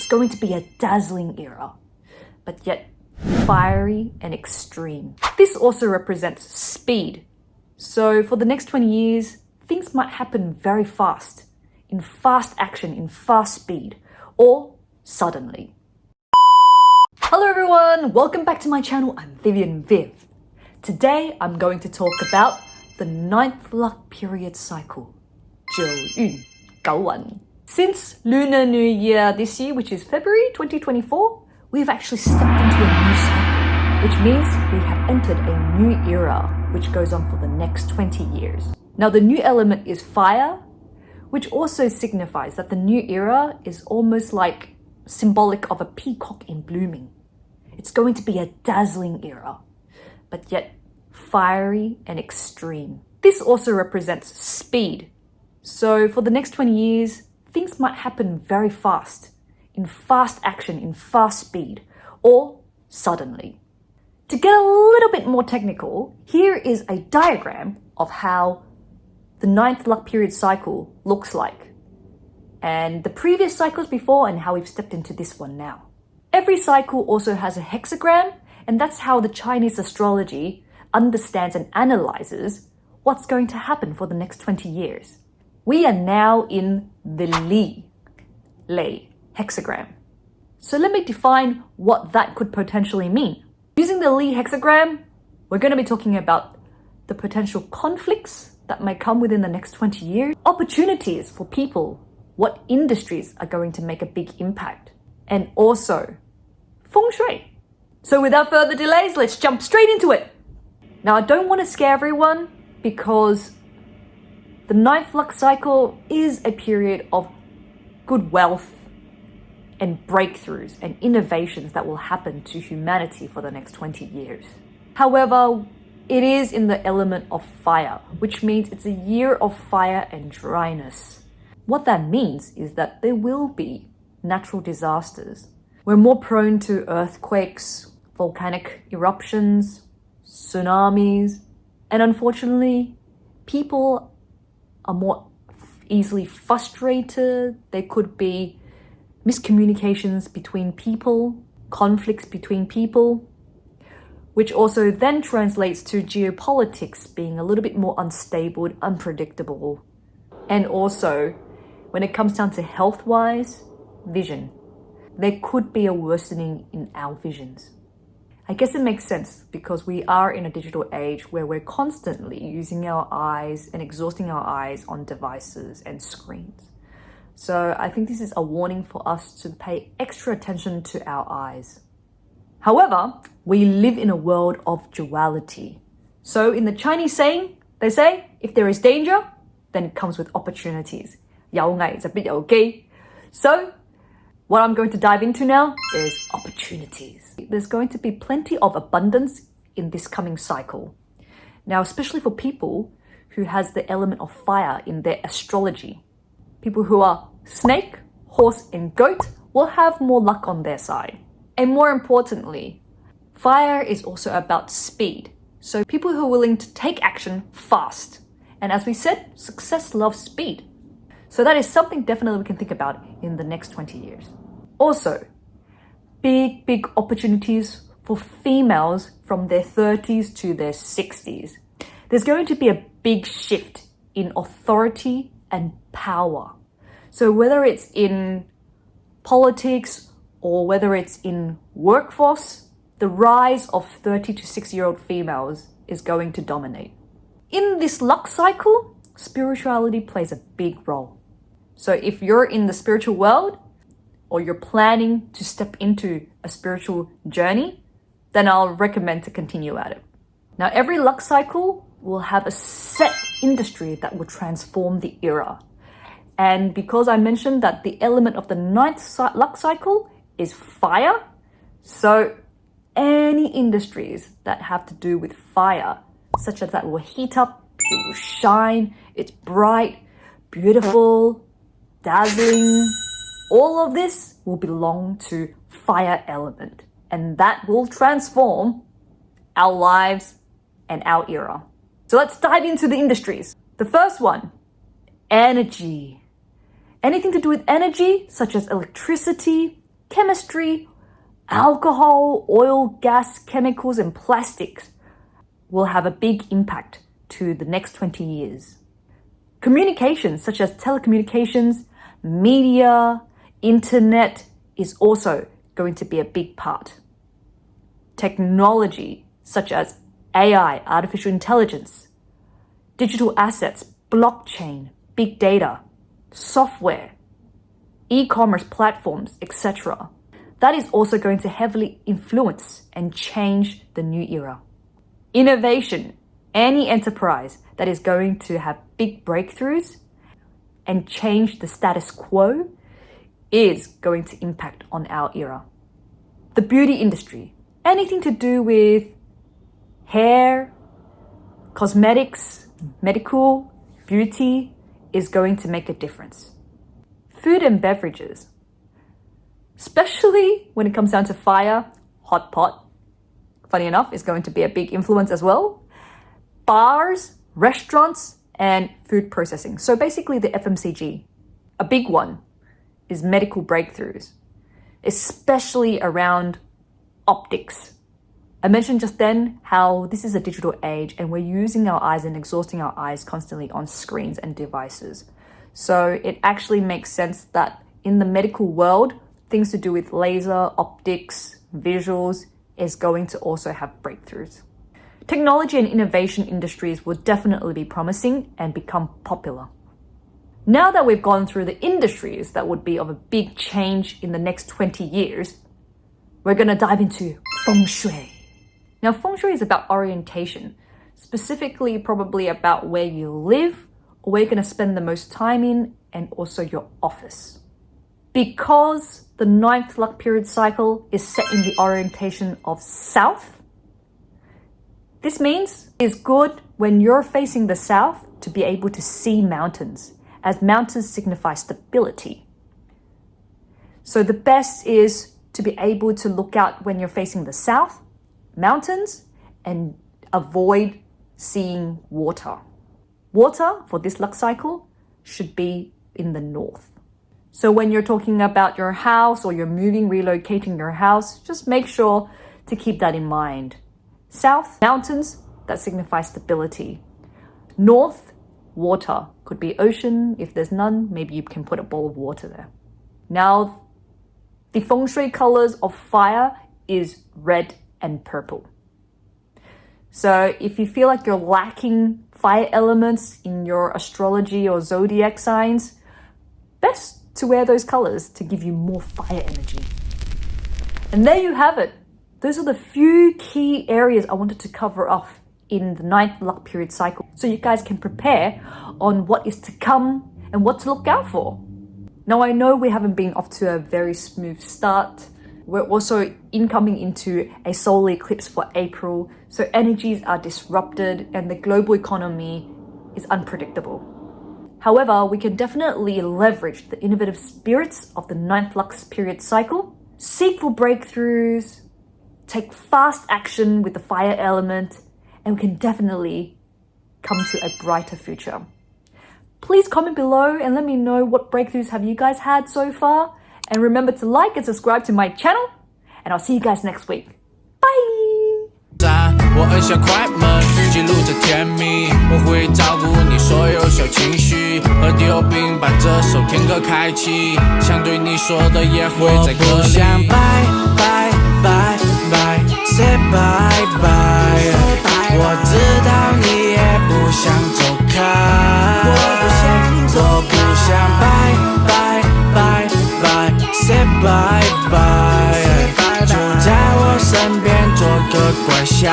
going to be a dazzling era, but yet fiery and extreme. This also represents speed. So for the next 20 years, things might happen very fast, in fast action, in fast speed, or suddenly. Hello everyone, welcome back to my channel. I'm Vivian Viv. Today I'm going to talk about the 9th luck period cycle, 九运九運. Since Lunar New Year this year, which is February 2024, we've actually stepped into a new cycle, which means we have entered a new era, which goes on for the next 20 years. Now the new element is fire, which also signifies that the new era is almost like symbolic of a peacock in blooming. It's going to be a dazzling era, but yet fiery and extreme. This also represents speed. So for the next 20 years, things might happen very fast, in fast action, in fast speed, or suddenly. To get a little bit more technical, here is a diagram of how the 9th luck period cycle looks like, and the previous cycles before and how we've stepped into this one now. Every cycle also has a hexagram, and that's how the Chinese astrology understands and analyzes what's going to happen for the next 20 years. We are now in the Lei hexagram. So let me define what that could potentially mean. Using the Li hexagram, we're going to be talking about the potential conflicts that may come within the next 20 years, opportunities for people, what industries are going to make a big impact, and also Feng Shui. So without further delays, let's jump straight into it. Now, I don't want to scare everyone because the 9th luck cycle is a period of good wealth and breakthroughs and innovations that will happen to humanity for the next 20 years. However, it is in the element of fire, which means it's a year of fire and dryness. What that means is that there will be natural disasters. We're more prone to earthquakes, volcanic eruptions, tsunamis, and unfortunately, people are more easily frustrated. There could be miscommunications between people, conflicts between people, which also then translates to geopolitics being a little bit more unstable, unpredictable. And also, when it comes down to health-wise, vision. There could be a worsening in our visions. I guess it makes sense because we are in a digital age where we're constantly using our eyes and exhausting our eyes on devices and screens. So I think this is a warning for us to pay extra attention to our eyes. However, we live in a world of duality. So in the Chinese saying, they say, if there is danger, then it comes with opportunities. 有危就必有機. So what I'm going to dive into now is opportunities. There's going to be plenty of abundance in this coming cycle. Now, especially for people who has the element of fire in their astrology. People who are snake, horse, and goat will have more luck on their side. And more importantly, fire is also about speed. So people who are willing to take action fast. And as we said, success loves speed. So that is something definitely we can think about in the next 20 years. Also, big opportunities for females from their 30s to their 60s. There's going to be a big shift in authority and power. So whether it's in politics or whether it's in workforce, the rise of 30 to 60-year-old females is going to dominate. In this luck cycle, spirituality plays a big role. So if you're in the spiritual world, or you're planning to step into a spiritual journey, then I'll recommend to continue at it. Now, every luck cycle will have a set industry that will transform the era. And because I mentioned that the element of the 9th luck cycle is fire, so any industries that have to do with fire, such as that will heat up, it will shine, it's bright, beautiful, dazzling, all of this will belong to fire element, and that will transform our lives and our era. So let's dive into the industries. The first one, energy. Anything to do with energy, such as electricity, chemistry, alcohol, oil, gas, chemicals, and plastics will have a big impact to the next 20 years. Communications such as telecommunications, media, internet is also going to be a big part. Technology such as AI, artificial intelligence, digital assets, blockchain, big data, software, e-commerce platforms, etc. That is also going to heavily influence and change the new era. Innovation, any enterprise that is going to have big breakthroughs and change the status quo is going to impact on our era. The beauty industry, anything to do with hair, cosmetics, medical, beauty is going to make a difference. Food and beverages, especially when it comes down to fire, hot pot, funny enough, is going to be a big influence as well. Bars, restaurants, and food processing. So basically the FMCG. A big one is medical breakthroughs, especially around optics. I mentioned just then how this is a digital age and we're using our eyes and exhausting our eyes constantly on screens and devices. So it actually makes sense that in the medical world, things to do with laser, optics, visuals is going to also have breakthroughs. Technology and innovation industries will definitely be promising and become popular. Now that we've gone through the industries that would be of a big change in the next 20 years, we're going to dive into Feng Shui. Now, Feng Shui is about orientation, specifically probably about where you live, or where you're going to spend the most time in, and also your office. Because the 9th luck period cycle is set in the orientation of south, this means it's good when you're facing the south to be able to see mountains, as mountains signify stability. So the best is to be able to look out when you're facing the south, mountains, and avoid seeing water. Water for this luck cycle should be in the north. So when you're talking about your house or you're moving, relocating your house, just make sure to keep that in mind. South, mountains, that signifies stability. North, water. Could be ocean. If there's none, maybe you can put a bowl of water there. Now, the Feng Shui colors of fire is red and purple. So if you feel like you're lacking fire elements in your astrology or zodiac signs, best to wear those colors to give you more fire energy. And there you have it. Those are the few key areas I wanted to cover off in the 9th luck period cycle, so you guys can prepare on what is to come and what to look out for. Now, I know we haven't been off to a very smooth start. We're also incoming into a solar eclipse for April, so energies are disrupted and the global economy is unpredictable. However, we can definitely leverage the innovative spirits of the 9th luck period cycle, seek for breakthroughs, take fast action with the fire element, and we can definitely come to a brighter future. Please comment below and let me know what breakthroughs have you guys had so far. And remember to like and subscribe to my channel. And I'll see you guys next week. Bye! 我按下快门，记录着甜蜜。我会照顾你所有小情绪，和丢冰把这首天歌开启。想对你说的也会在歌里。我不想拜拜拜拜 ，say bye bye。我知道你也不想走开。我不想拜拜拜拜 ，say bye bye。就在我身边做个乖小